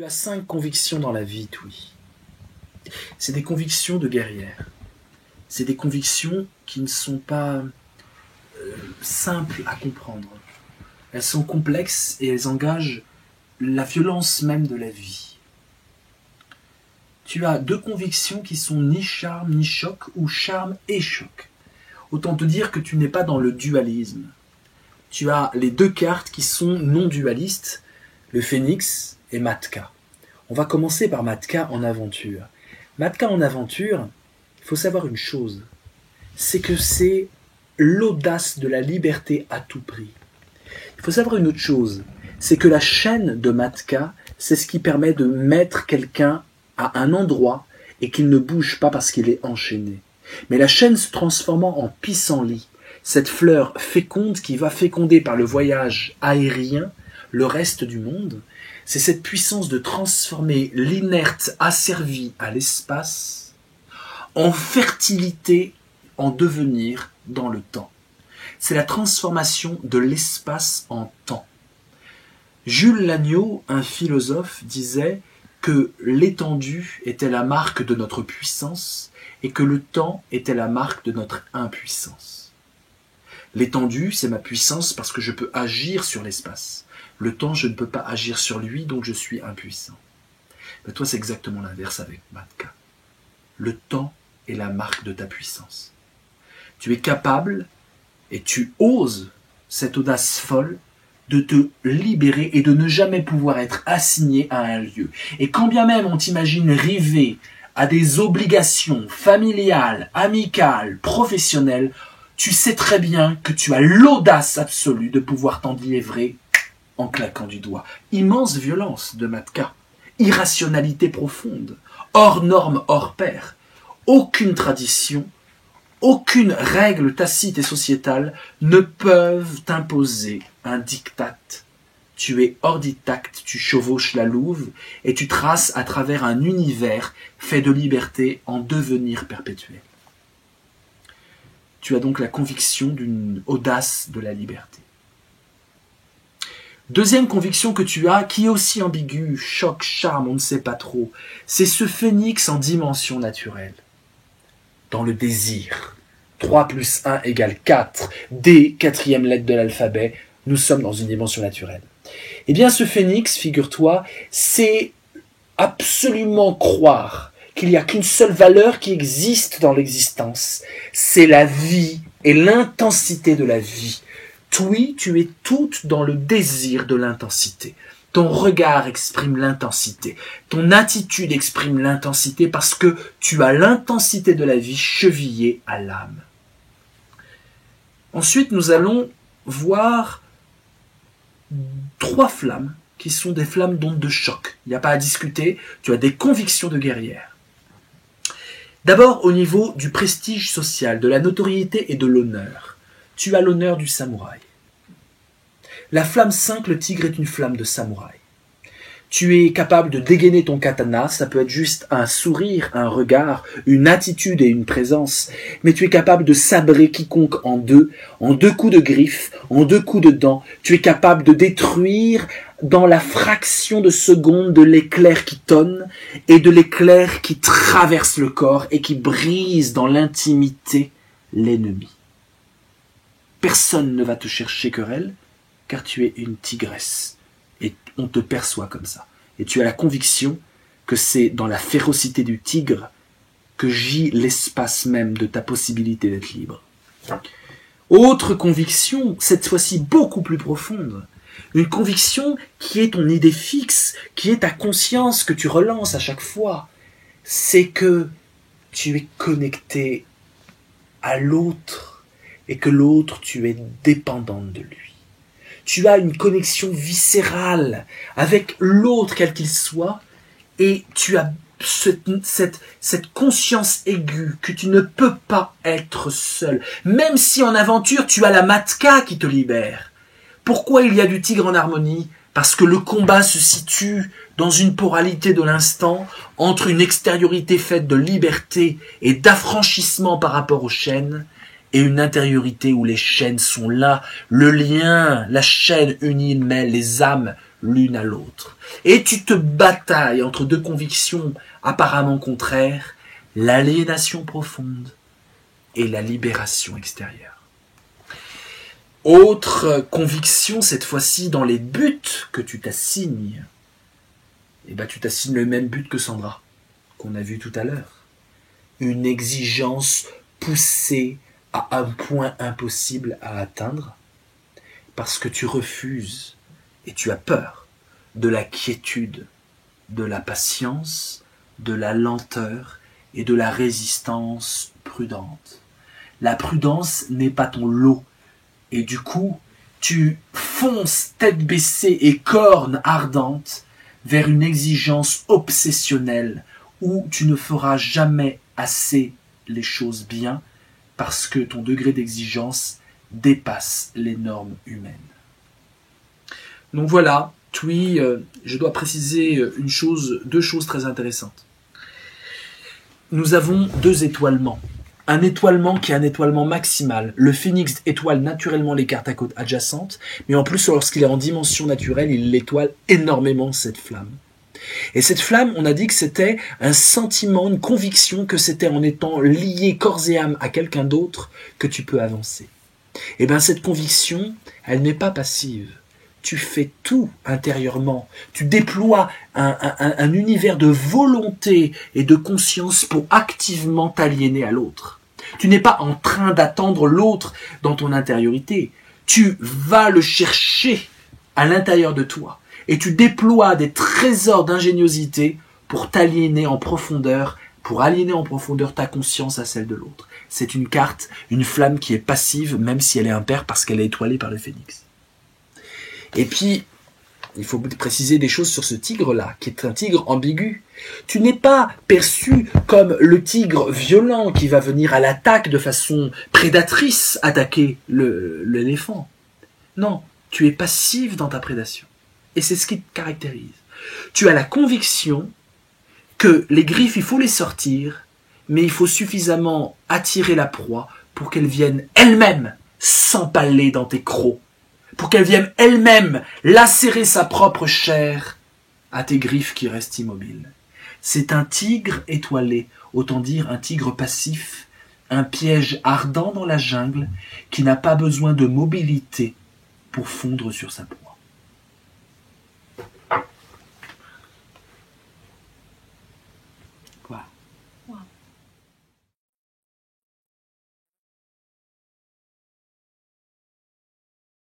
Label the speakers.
Speaker 1: Tu as 5 convictions dans la vie, Twi. C'est des convictions de guerrière. C'est des convictions qui ne sont pas simples à comprendre. Elles sont complexes et elles engagent la violence même de la vie. Tu as 2 convictions qui sont ni charme ni choc, ou charme et choc. Autant te dire que tu n'es pas dans le dualisme. Tu as les 2 cartes qui sont non dualistes, le phénix et Matka. On va commencer par Matka en aventure. Matka en aventure, il faut savoir une chose, c'est que c'est l'audace de la liberté à tout prix. Il faut savoir une autre chose, c'est que la chaîne de Matka, c'est ce qui permet de mettre quelqu'un à un endroit et qu'il ne bouge pas parce qu'il est enchaîné. Mais la chaîne se transformant en pissenlit, cette fleur féconde qui va féconder par le voyage aérien le reste du monde, c'est cette puissance de transformer l'inerte asservi à l'espace en fertilité, en devenir dans le temps. C'est la transformation de l'espace en temps. Jules Lagneau, un philosophe, disait que l'étendue était la marque de notre puissance et que le temps était la marque de notre impuissance. L'étendue, c'est ma puissance parce que je peux agir sur l'espace. Le temps, je ne peux pas agir sur lui, donc je suis impuissant. Mais toi, c'est exactement l'inverse avec Matka. Le temps est la marque de ta puissance. Tu es capable, et tu oses, cette audace folle, de te libérer et de ne jamais pouvoir être assigné à un lieu. Et quand bien même on t'imagine rivé à des obligations familiales, amicales, professionnelles, tu sais très bien que tu as l'audace absolue de pouvoir t'enliévrer en claquant du doigt. Immense violence de Matka, irrationalité profonde, hors norme, hors pair. Aucune tradition, aucune règle tacite et sociétale ne peuvent t'imposer un diktat. Tu es hors dictate, tu chevauches la louve et tu traces à travers un univers fait de liberté en devenir perpétuel. Tu as donc la conviction d'une audace de la liberté. Deuxième conviction que tu as, qui est aussi ambiguë, choc, charme, on ne sait pas trop, c'est ce phénix en dimension naturelle. Dans le désir. 3 plus 1 égale 4. D, 4e lettre de l'alphabet, nous sommes dans une dimension naturelle. Eh bien, ce phénix, figure-toi, c'est absolument croire qu'il n'y a qu'une seule valeur qui existe dans l'existence. C'est la vie et l'intensité de la vie. Twi, tu es toute dans le désir de l'intensité. Ton regard exprime l'intensité. Ton attitude exprime l'intensité parce que tu as l'intensité de la vie chevillée à l'âme. Ensuite, nous allons voir 3 flammes qui sont des flammes d'onde de choc. Il n'y a pas à discuter, tu as des convictions de guerrière. D'abord, au niveau du prestige social, de la notoriété et de l'honneur. Tu as l'honneur du samouraï. La flamme 5, le tigre, est une flamme de samouraï. Tu es capable de dégainer ton katana, ça peut être juste un sourire, un regard, une attitude et une présence, mais tu es capable de sabrer quiconque en 2 coups de griffe, en 2 coups de dents. Tu es capable de détruire dans la fraction de seconde de l'éclair qui tonne et de l'éclair qui traverse le corps et qui brise dans l'intimité l'ennemi. Personne ne va te chercher querelle, car tu es une tigresse. Et on te perçoit comme ça. Et tu as la conviction que c'est dans la férocité du tigre que gît l'espace même de ta possibilité d'être libre. Autre conviction, cette fois-ci beaucoup plus profonde. Une conviction qui est ton idée fixe, qui est ta conscience que tu relances à chaque fois. C'est que tu es connecté à l'autre et que l'autre, tu es dépendante de lui. Tu as une connexion viscérale avec l'autre, quel qu'il soit, et tu as cette conscience aiguë que tu ne peux pas être seul. Même si en aventure, tu as la Matka qui te libère. Pourquoi il y a du tigre en harmonie ? Parce que le combat se situe dans une poralité de l'instant entre une extériorité faite de liberté et d'affranchissement par rapport aux chaînes, et une intériorité où les chaînes sont là, le lien, la chaîne unie mêle les âmes l'une à l'autre. Et tu te batailles entre deux convictions apparemment contraires, l'aliénation profonde et la libération extérieure. Autre conviction, cette fois-ci dans les buts que tu t'assignes. Eh ben, tu t'assignes le même but que Sandra, qu'on a vu tout à l'heure. Une exigence poussée à un point impossible à atteindre, parce que tu refuses et tu as peur de la quiétude, de la patience, de la lenteur et de la résistance prudente. La prudence n'est pas ton lot, et du coup, tu fonces tête baissée et corne ardente vers une exigence obsessionnelle où tu ne feras jamais assez les choses bien parce que ton degré d'exigence dépasse les normes humaines. Donc voilà, Twi, je dois préciser deux choses très intéressantes. Nous avons deux étoilements. Un étoilement qui est un étoilement maximal. Le phénix étoile naturellement les cartes adjacentes, mais en plus, lorsqu'il est en dimension naturelle, il étoile énormément cette flamme. Et cette flamme, on a dit que c'était un sentiment, une conviction que c'était en étant lié corps et âme à quelqu'un d'autre que tu peux avancer. Et bien cette conviction, elle n'est pas passive. Tu fais tout intérieurement. Tu déploies un univers de volonté et de conscience pour activement t'aliéner à l'autre. Tu n'es pas en train d'attendre l'autre dans ton intériorité. Tu vas le chercher à l'intérieur de toi. Et tu déploies des trésors d'ingéniosité pour t'aliéner en profondeur, pour aliéner en profondeur ta conscience à celle de l'autre. C'est une carte, une flamme qui est passive, même si elle est impaire parce qu'elle est étoilée par le phénix. Et puis, il faut préciser des choses sur ce tigre-là, qui est un tigre ambigu. Tu n'es pas perçu comme le tigre violent qui va venir à l'attaque de façon prédatrice attaquer l'éléphant. Non, tu es passif dans ta prédation. Et c'est ce qui te caractérise. Tu as la conviction que les griffes, il faut les sortir, mais il faut suffisamment attirer la proie pour qu'elle vienne elle-même s'empaler dans tes crocs, pour qu'elle vienne elle-même lacérer sa propre chair à tes griffes qui restent immobiles. C'est un tigre étoilé, autant dire un tigre passif, un piège ardent dans la jungle qui n'a pas besoin de mobilité pour fondre sur sa proie.